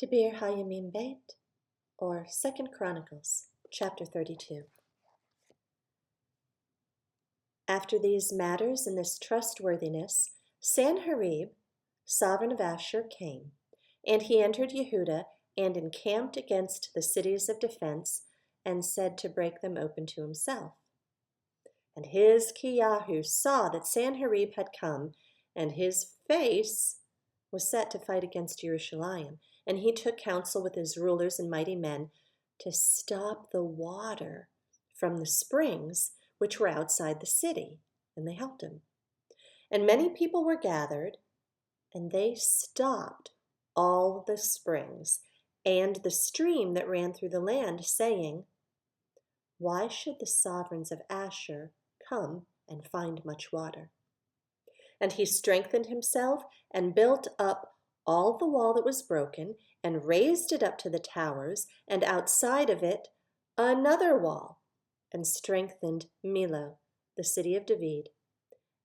Dibir Hayamim Beit, or 2 Chronicles, chapter 32. After these matters and this trustworthiness, Sanherib, sovereign of Ashur, came, and he entered Yehudah and encamped against the cities of defense, and said to break them open to himself. And Hizkiyahu saw that Sanherib had come, and his face was set to fight against Jerusalem, and he took counsel with his rulers and mighty men to stop the water from the springs which were outside the city, and they helped him. And many people were gathered, and they stopped all the springs and the stream that ran through the land, saying, "Why should the sovereigns of Ashur come and find much water?" And he strengthened himself and built up all the wall that was broken, and raised it up to the towers, and outside of it another wall, and strengthened Millo, the city of David,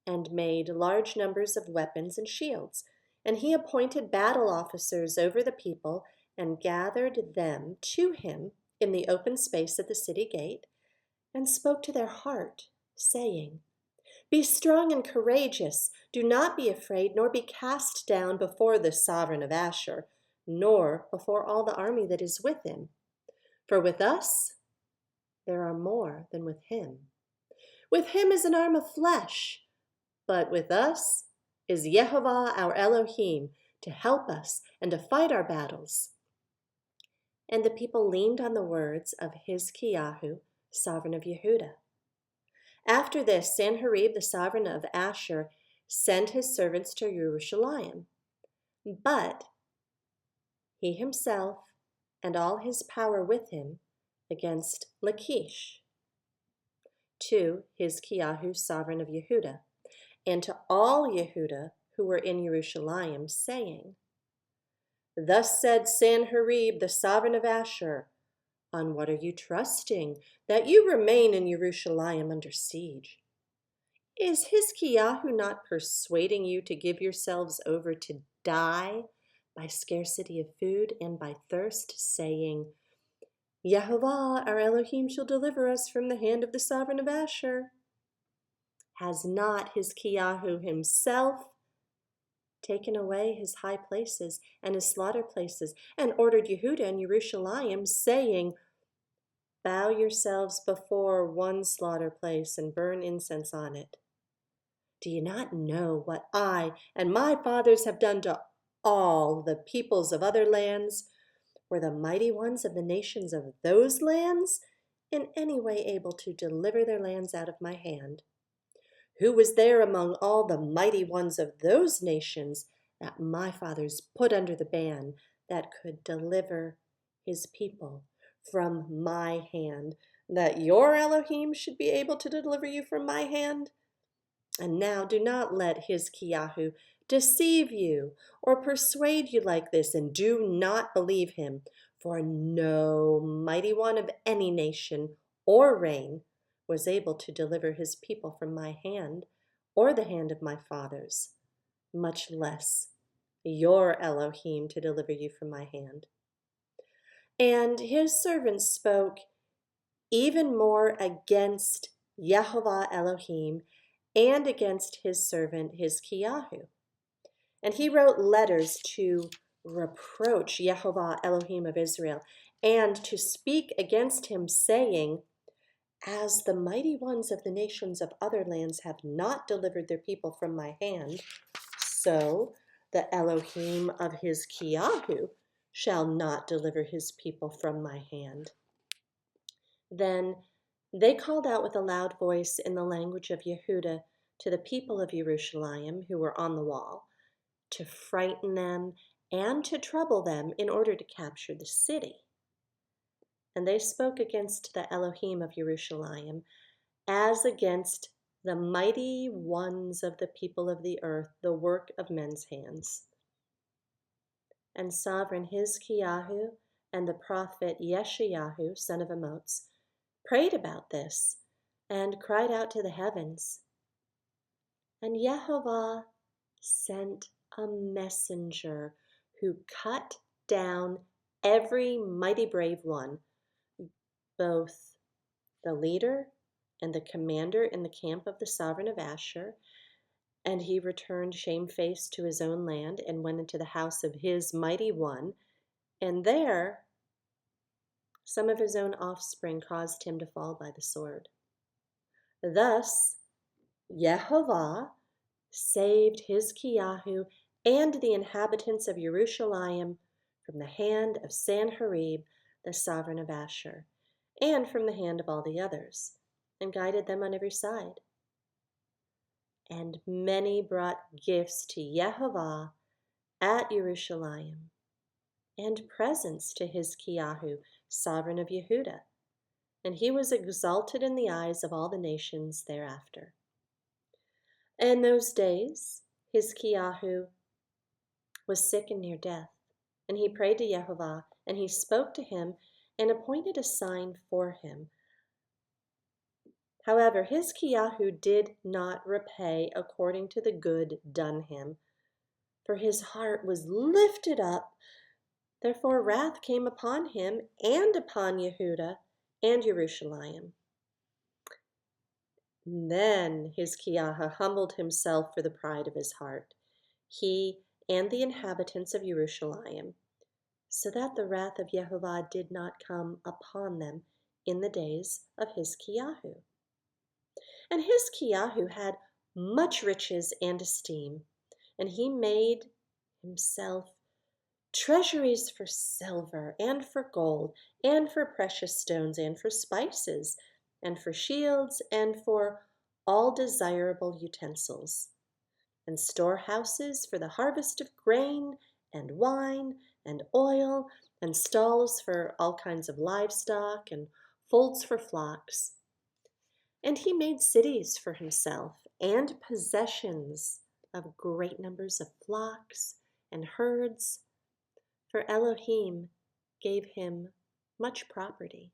and made large numbers of weapons and shields. And he appointed battle officers over the people, and gathered them to him in the open space at the city gate, and spoke to their heart, saying, "Be strong and courageous. Do not be afraid, nor be cast down before the sovereign of Ashur, nor before all the army that is with him. For with us there are more than with him. With him is an arm of flesh, but with us is Yehovah our Elohim to help us and to fight our battles." And the people leaned on the words of Hizkiyahu, sovereign of Yehudah. After this, Sanherib, the sovereign of Ashur, sent his servants to Jerusalem. But he himself and all his power with him against Lachish, to Hizkiyahu, sovereign of Yehudah, and to all Yehudah who were in Jerusalem, saying, "Thus said Sanherib, the sovereign of Ashur, on what are you trusting, that you remain in Jerusalem under siege? Is Hizkiyahu not persuading you to give yourselves over to die by scarcity of food and by thirst, saying, 'Yehovah our Elohim shall deliver us from the hand of the sovereign of Ashur'? Has not Hizkiyahu himself taken away his high places and his slaughter places, and ordered Yehudah and Jerusalem, saying, 'Bow yourselves before one slaughter place and burn incense on it'? Do you not know what I and my fathers have done to all the peoples of other lands? Were the mighty ones of the nations of those lands in any way able to deliver their lands out of my hand? Who was there among all the mighty ones of those nations that my fathers put under the ban that could deliver his people from my hand, that your Elohim should be able to deliver you from my hand? And now do not let Hizkiyahu deceive you or persuade you like this, and do not believe him, for no mighty one of any nation or reign was able to deliver his people from my hand or the hand of my fathers, much less your Elohim to deliver you from my hand." And his servants spoke even more against Yehovah Elohim and against his servant Hizkiyahu. And he wrote letters to reproach Yehovah Elohim of Israel and to speak against him, saying, "As the mighty ones of the nations of other lands have not delivered their people from my hand, so the Elohim of Hizkiyahu shall not deliver his people from my hand." Then they called out with a loud voice in the language of Yehudah to the people of Jerusalem who were on the wall, to frighten them and to trouble them in order to capture the city. And they spoke against the Elohim of Jerusalem as against the mighty ones of the people of the earth, the work of men's hands. And sovereign Hizkiyahu and the prophet Yeshayahu, son of Amoz, prayed about this and cried out to the heavens. And Yehovah sent a messenger who cut down every mighty brave one, both the leader and the commander in the camp of the sovereign of Ashur. And he returned shamefaced to his own land and went into the house of his mighty one. And there some of his own offspring caused him to fall by the sword. Thus Yehovah saved Hizkiyahu and the inhabitants of Jerusalem from the hand of Sanherib, the sovereign of Ashur, and from the hand of all the others, and guided them on every side. And many brought gifts to Yehovah at Jerusalem, and presents to Hizkiyahu, sovereign of Yehuda, and he was exalted in the eyes of all the nations thereafter. In those days, Hizkiyahu was sick and near death, and he prayed to Yehovah, and he spoke to him and appointed a sign for him. However, Hizkiyahu did not repay according to the good done him, for his heart was lifted up. Therefore wrath came upon him and upon Yehuda and Jerusalem. Then Hizkiah humbled himself for the pride of his heart, he and the inhabitants of Jerusalem, so that the wrath of Yehovah did not come upon them in the days of Hizkiyahu. And Hizkiyahu had much riches and esteem, and he made himself treasuries for silver and for gold and for precious stones and for spices and for shields and for all desirable utensils, and storehouses for the harvest of grain and wine and oil, and stalls for all kinds of livestock and folds for flocks. And he made cities for himself and possessions of great numbers of flocks and herds, for Elohim gave him much property.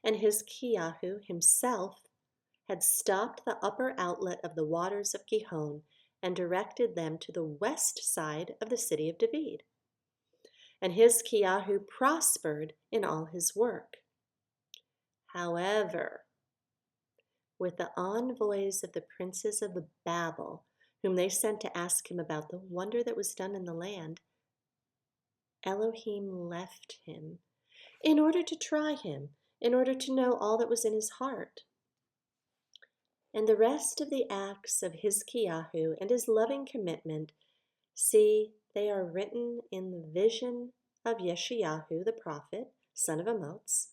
And Hizkiyahu himself had stopped the upper outlet of the waters of Gihon and directed them to the west side of the city of David. And Hizkiyahu prospered in all his work. However, with the envoys of the princes of Babel, whom they sent to ask him about the wonder that was done in the land, Elohim left him in order to try him, in order to know all that was in his heart. And the rest of the acts of Hizkiyahu and his loving commitment, see, they are written in the vision of Yeshayahu the prophet, son of Amoz,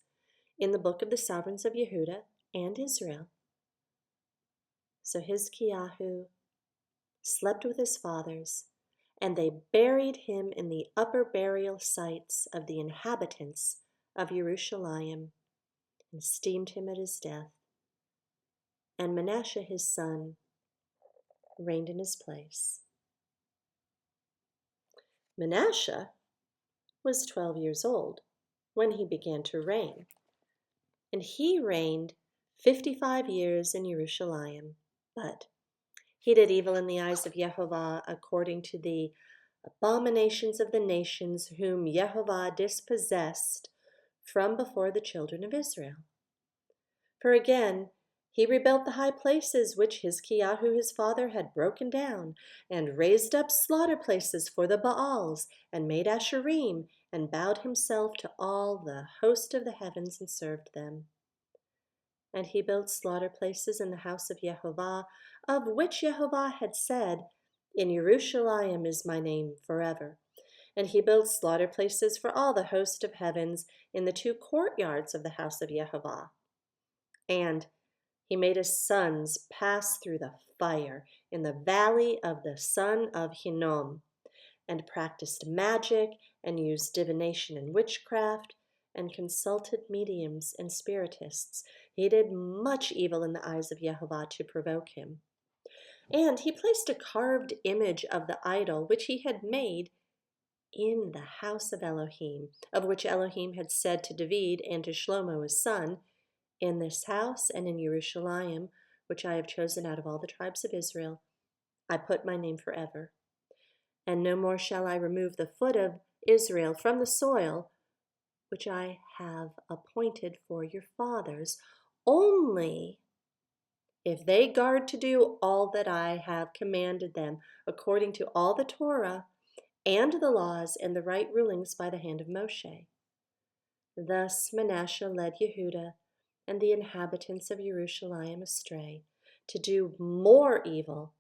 in the book of the sovereigns of Yehuda and Israel. So Hizkiyahu slept with his fathers, and they buried him in the upper burial sites of the inhabitants of Jerusalem, and esteemed him at his death. And Manasseh his son reigned in his place. Manasseh was 12 years old when he began to reign, and he reigned 55 years in Jerusalem. But he did evil in the eyes of Yehovah according to the abominations of the nations whom Yehovah dispossessed from before the children of Israel. For again, he rebuilt the high places which Hizkiyahu his father had broken down, and raised up slaughter places for the Baals, and made Asherim, and bowed himself to all the host of the heavens and served them. And he built slaughter places in the house of Yehovah, of which Yehovah had said, "In Jerusalem is my name forever." And he built slaughter places for all the host of heavens in the 2 courtyards of the house of Yehovah. And he made his sons pass through the fire in the valley of the son of Hinnom, and practiced magic, and used divination and witchcraft, and consulted mediums and spiritists. He did much evil in the eyes of Yehovah to provoke him. And he placed a carved image of the idol which he had made in the house of Elohim, of which Elohim had said to David and to Shlomo his son, "In this house and in Jerusalem, which I have chosen out of all the tribes of Israel, I put my name forever. And no more shall I remove the foot of Israel from the soil which I have appointed for your fathers, only if they guard to do all that I have commanded them, according to all the Torah and the laws and the right rulings by the hand of Moshe. Thus Manasseh led Yehuda and the inhabitants of Jerusalem astray, to do more evil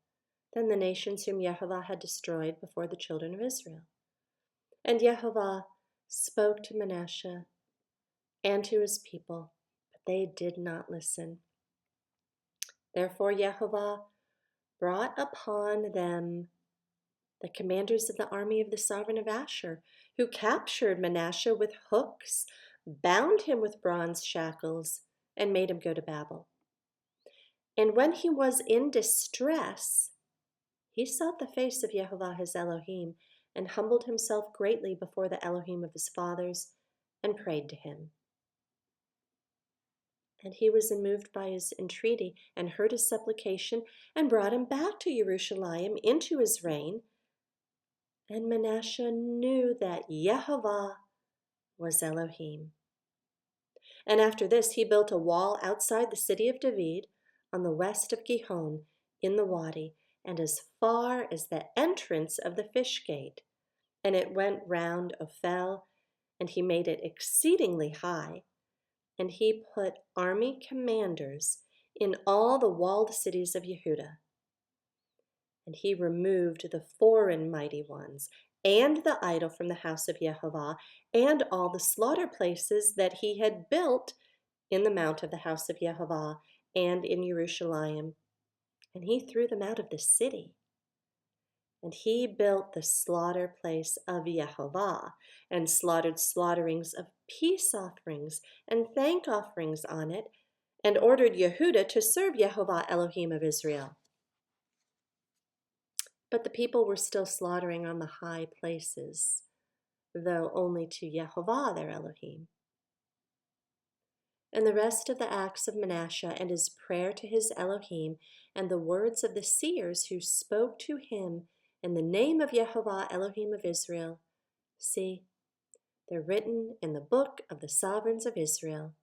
than the nations whom Yehovah had destroyed before the children of Israel. And Yehovah spoke to Manasseh and to his people, but they did not listen. Therefore Yehovah brought upon them the commanders of the army of the sovereign of Ashur, who captured Manasseh with hooks, bound him with bronze shackles, and made him go to Babel. And when he was in distress, he sought the face of Yehovah his Elohim, and humbled himself greatly before the Elohim of his fathers, and prayed to him. And he was moved by his entreaty, and heard his supplication, and brought him back to Jerusalem into his reign. And Manasseh knew that Yehovah was Elohim. And after this he built a wall outside the city of David, on the west of Gihon, in the wadi, and as far as the entrance of the fish gate. And it went round Ophel, and he made it exceedingly high. And he put army commanders in all the walled cities of Yehudah. And he removed the foreign mighty ones, and the idol from the house of Yehovah, and all the slaughter places that he had built in the mount of the house of Yehovah, and in Jerusalem. And he threw them out of the city. And he built the slaughter place of Yehovah, and slaughtered slaughterings of peace offerings and thank offerings on it, and ordered Yehudah to serve Yehovah Elohim of Israel. But the people were still slaughtering on the high places, though only to Yehovah their Elohim. And the rest of the acts of Manasseh, and his prayer to his Elohim, and the words of the seers who spoke to him in the name of Yehovah Elohim of Israel, see, they're written in the book of the sovereigns of Israel.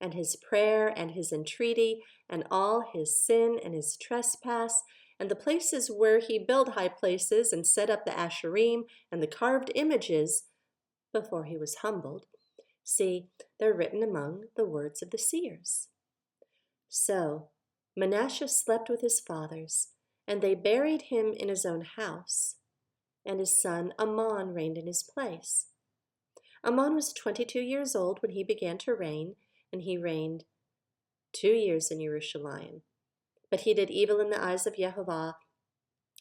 And his prayer and his entreaty, and all his sin and his trespass, and the places where he built high places and set up the Asherim and the carved images before he was humbled, see, they're written among the words of the seers. So Manasseh slept with his fathers, and they buried him in his own house, and his son Amon reigned in his place. Amon was 22 years old when he began to reign, and he reigned 2 years in Jerusalem. But he did evil in the eyes of Yehovah,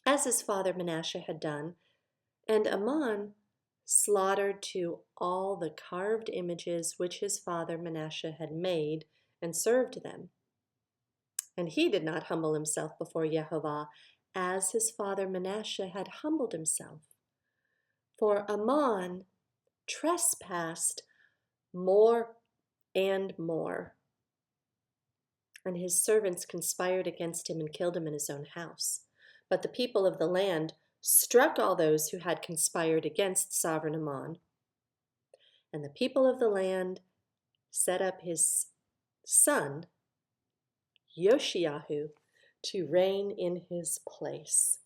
as his father Manasseh had done, and Amon slaughtered to all the carved images which his father Manasseh had made, and served them. And he did not humble himself before Yehovah, as his father Manasseh had humbled himself. For Amon trespassed more and more, and his servants conspired against him and killed him in his own house. But the people of the land struck all those who had conspired against sovereign Amon. And the people of the land set up his son, Yoshiyahu, to reign in his place.